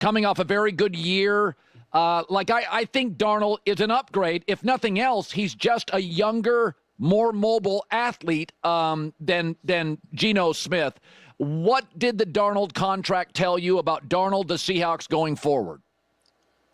coming off a very good year. I think Darnold is an upgrade. If nothing else, he's just a younger, more mobile athlete than Geno Smith. What did the Darnold contract tell you about Darnold, the Seahawks, going forward?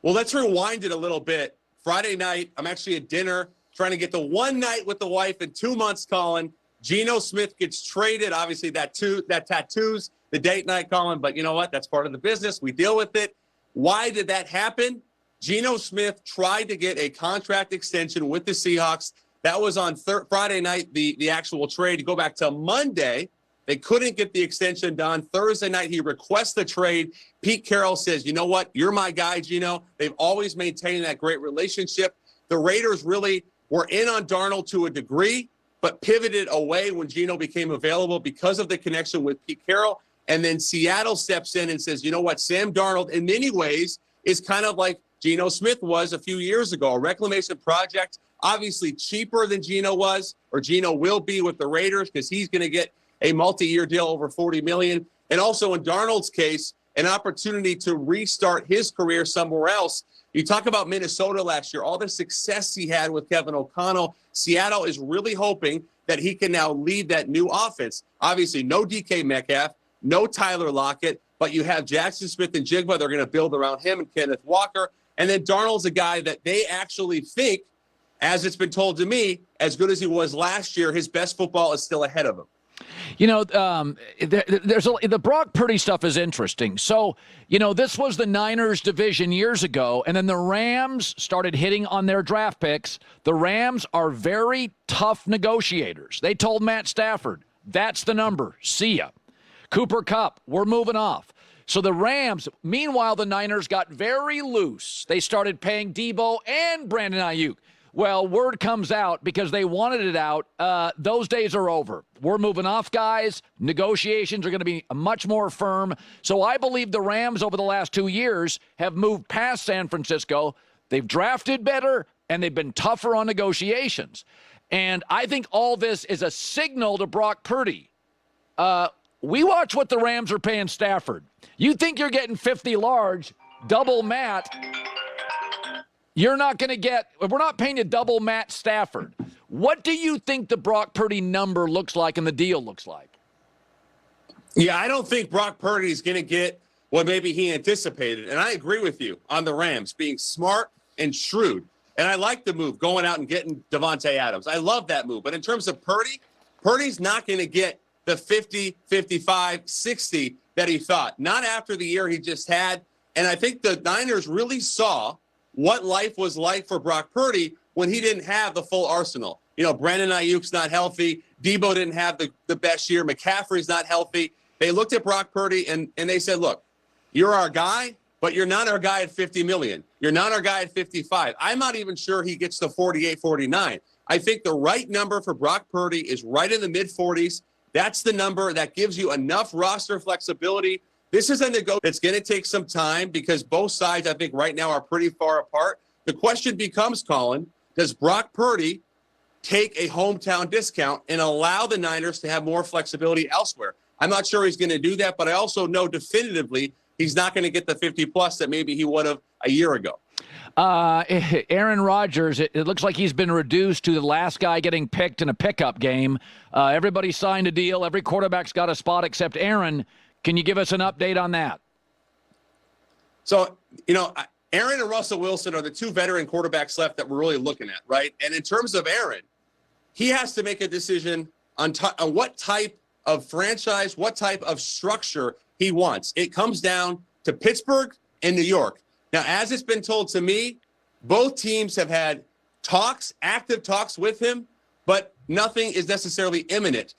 Well, let's rewind it a little bit. Friday night, I'm actually at dinner trying to get the one night with the wife in 2 months, Colin. Geno Smith gets traded. Obviously, that tattoos the date night, Colin. But you know what? That's part of the business. We deal with it. Why did that happen? Geno Smith tried to get a contract extension with the Seahawks. That was on Friday night, the actual trade. You go back to Monday. They couldn't get the extension done. Thursday night, he requests the trade. Pete Carroll says, you know what? You're my guy, Geno. They've always maintained that great relationship. The Raiders really were in on Darnold to a degree, but pivoted away when Geno became available because of the connection with Pete Carroll. And then Seattle steps in and says, you know what? Sam Darnold, in many ways, is kind of like Geno Smith was a few years ago, a reclamation project, obviously cheaper than Geno was, or Geno will be with the Raiders because he's going to get a multi-year deal over $40 million. And also in Darnold's case, an opportunity to restart his career somewhere else. You talk about Minnesota last year, all the success he had with Kevin O'Connell. Seattle is really hoping that he can now lead that new offense. Obviously, no DK Metcalf, no Tyler Lockett, but you have Jackson Smith and Jigba. They're going to build around him and Kenneth Walker. And then Darnold's a guy that they actually think, as it's been told to me, as good as he was last year, his best football is still ahead of him. You know, the Brock Purdy stuff is interesting. So, you know, this was the Niners division years ago, and then the Rams started hitting on their draft picks. The Rams are very tough negotiators. They told Matt Stafford, that's the number. See ya. Cooper Kupp, we're moving off. So the Rams, meanwhile, the Niners got very loose. They started paying Debo and Brandon Ayuk. Well, word comes out because they wanted it out. Those days are over. We're moving off, guys. Negotiations are going to be much more firm. So I believe the Rams over the last 2 years have moved past San Francisco. They've drafted better, and they've been tougher on negotiations. And I think all this is a signal to Brock Purdy. We watch what the Rams are paying Stafford. You think you're getting 50 large, double Matt. You're not going to get – we're not paying you double Matt Stafford. What do you think the Brock Purdy number looks like and the deal looks like? Yeah, I don't think Brock Purdy is going to get what maybe he anticipated. And I agree with you on the Rams being smart and shrewd. And I like the move, going out and getting Devontae Adams. I love that move. But in terms of Purdy, Purdy's not going to get the 50, 55, 60 that he thought. Not after the year he just had. And I think the Niners really saw – what life was like for Brock Purdy when he didn't have the full arsenal. You know, Brandon Ayuk's not healthy. Debo didn't have the best year. McCaffrey's not healthy. They looked at Brock Purdy and they said, look, you're our guy, but you're not our guy at $50 million. You're not our guy at 55. I'm not even sure he gets to 48, 49. I think the right number for Brock Purdy is right in the mid-40s. That's the number that gives you enough roster flexibility. This is a negotiation that's going to take some time because both sides, I think, right now are pretty far apart. The question becomes, Colin, does Brock Purdy take a hometown discount and allow the Niners to have more flexibility elsewhere? I'm not sure he's going to do that, but I also know definitively he's not going to get the 50-plus that maybe he would have a year ago. Aaron Rodgers, it looks like he's been reduced to the last guy getting picked in a pickup game. Everybody signed a deal. Every quarterback's got a spot except Aaron. Can you give us an update on that? So, you know, Aaron and Russell Wilson are the two veteran quarterbacks left that we're really looking at, right? And in terms of Aaron, he has to make a decision on what type of franchise, what type of structure he wants. It comes down to Pittsburgh and New York. Now, as it's been told to me, both teams have had talks, active talks with him, but nothing is necessarily imminent.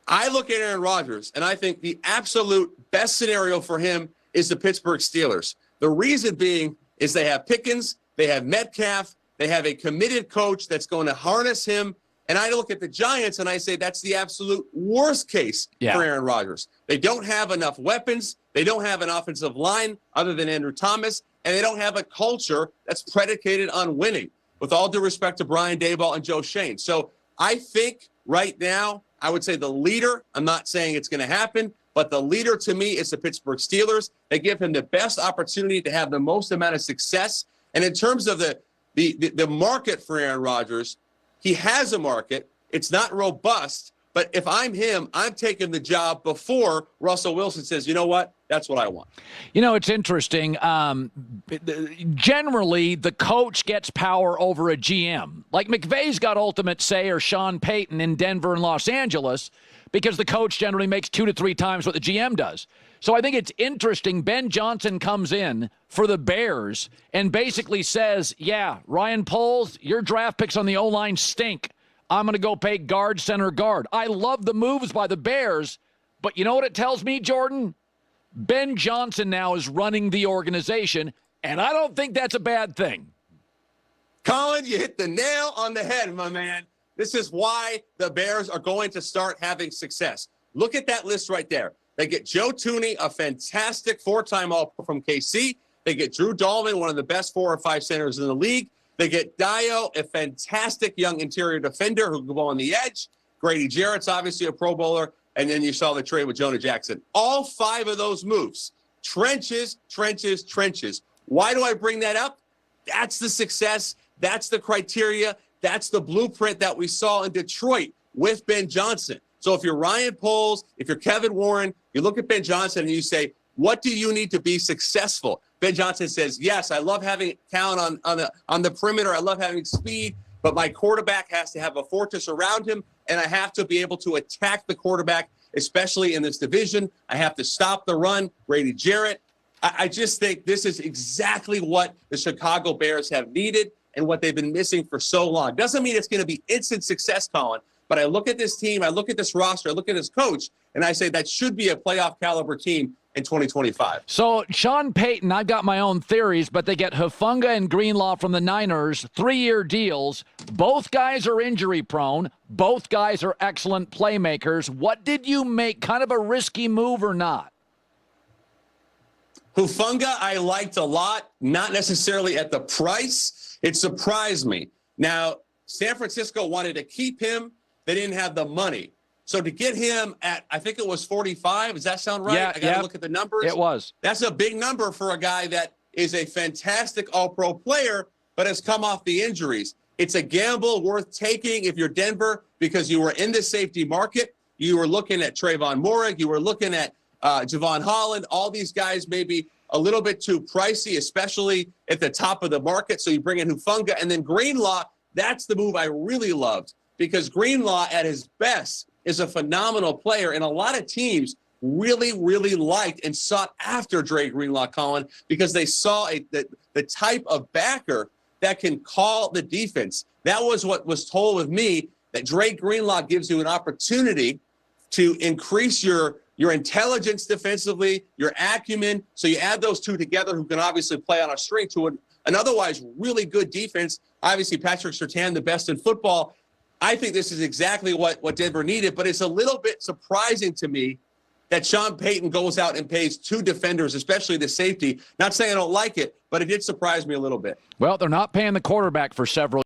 I look at Aaron Rodgers, and I think the absolute best scenario for him is the Pittsburgh Steelers. The reason being is they have Pickens, they have Metcalf, they have a committed coach that's going to harness him. And I look at the Giants, and I say that's the absolute worst case for Aaron Rodgers. They don't have enough weapons. They don't have an offensive line other than Andrew Thomas, and they don't have a culture that's predicated on winning, with all due respect to Brian Daboll and Joe Shane. So I think right now, I would say the leader, I'm not saying it's going to happen, but but the leader to me is the Pittsburgh Steelers. They give him the best opportunity to have the most amount of success. And in terms of the market for Aaron Rodgers, he has a market. It's not robust. But if I'm him, I'm taking the job before Russell Wilson says, you know what, that's what I want. You know, it's interesting. Generally, the coach gets power over a GM. Like McVay's got ultimate say, or Sean Payton in Denver and Los Angeles, because the coach generally makes 2 to 3 times what the GM does. So I think it's interesting. Ben Johnson comes in for the Bears and basically says, yeah, Ryan Poles, your draft picks on the O-line stink. I'm going to go pay guard, center, guard. I love the moves by the Bears, but you know what it tells me, Jordan? Ben Johnson now is running the organization, and I don't think that's a bad thing. Colin, you hit the nail on the head, my man. This is why the Bears are going to start having success. Look at that list right there. They get Joe Thuney, a fantastic 4-time All-Pro from KC. They get Drew Dahlman, one of the best 4 or 5 centers in the league. They get Dio, a fantastic young interior defender who can go on the edge. Grady Jarrett's obviously a Pro Bowler. And then you saw the trade with Jonah Jackson. All 5 of those moves, trenches, trenches, trenches. Why do I bring that up? That's the success. That's the criteria. That's the blueprint that we saw in Detroit with Ben Johnson. So if you're Ryan Poles, if you're Kevin Warren, you look at Ben Johnson and you say, what do you need to be successful? Ben Johnson says, yes, I love having talent on the perimeter. I love having speed, but my quarterback has to have a fortress around him, and I have to be able to attack the quarterback, especially in this division. I have to stop the run. Grady Jarrett. I just think this is exactly what the Chicago Bears have needed and what they've been missing for so long. Doesn't mean it's going to be instant success, Colin, but I look at this team, I look at this roster, I look at this coach, and I say that should be a playoff caliber team in 2025. So Sean Payton, I've got my own theories, but they get Hufanga and Greenlaw from the Niners, 3-year deals. Both guys are injury prone. Both guys are excellent playmakers. What did you make? Kind of a risky move or not? Hufanga I liked a lot, not necessarily at the price. It surprised me. Now, San Francisco wanted to keep him. They didn't have the money. So to get him at, I think it was 45, does that sound right? Yeah, I got to look at the numbers. It was. That's a big number for a guy that is a fantastic all-pro player, but has come off the injuries. It's a gamble worth taking if you're Denver because you were in the safety market. You were looking at Trayvon Moehrig. You were looking at Javon Holland. All these guys may be a little bit too pricey, especially at the top of the market. So you bring in Hufanga. And then Greenlaw, that's the move I really loved because Greenlaw at his best is a phenomenal player, and a lot of teams really, really liked and sought after Dre Greenlaw, Colin, because they saw the type of backer that can call the defense. That was what was told with me, that Dre Greenlaw gives you an opportunity to increase your intelligence defensively, your acumen. So you add those two together who can obviously play on a string to an otherwise really good defense. Obviously, Patrick Surtain, the best in football. I think this is exactly what Denver needed, but it's a little bit surprising to me that Sean Payton goes out and pays 2 defenders, especially the safety. Not saying I don't like it, but it did surprise me a little bit. Well, they're not paying the quarterback for several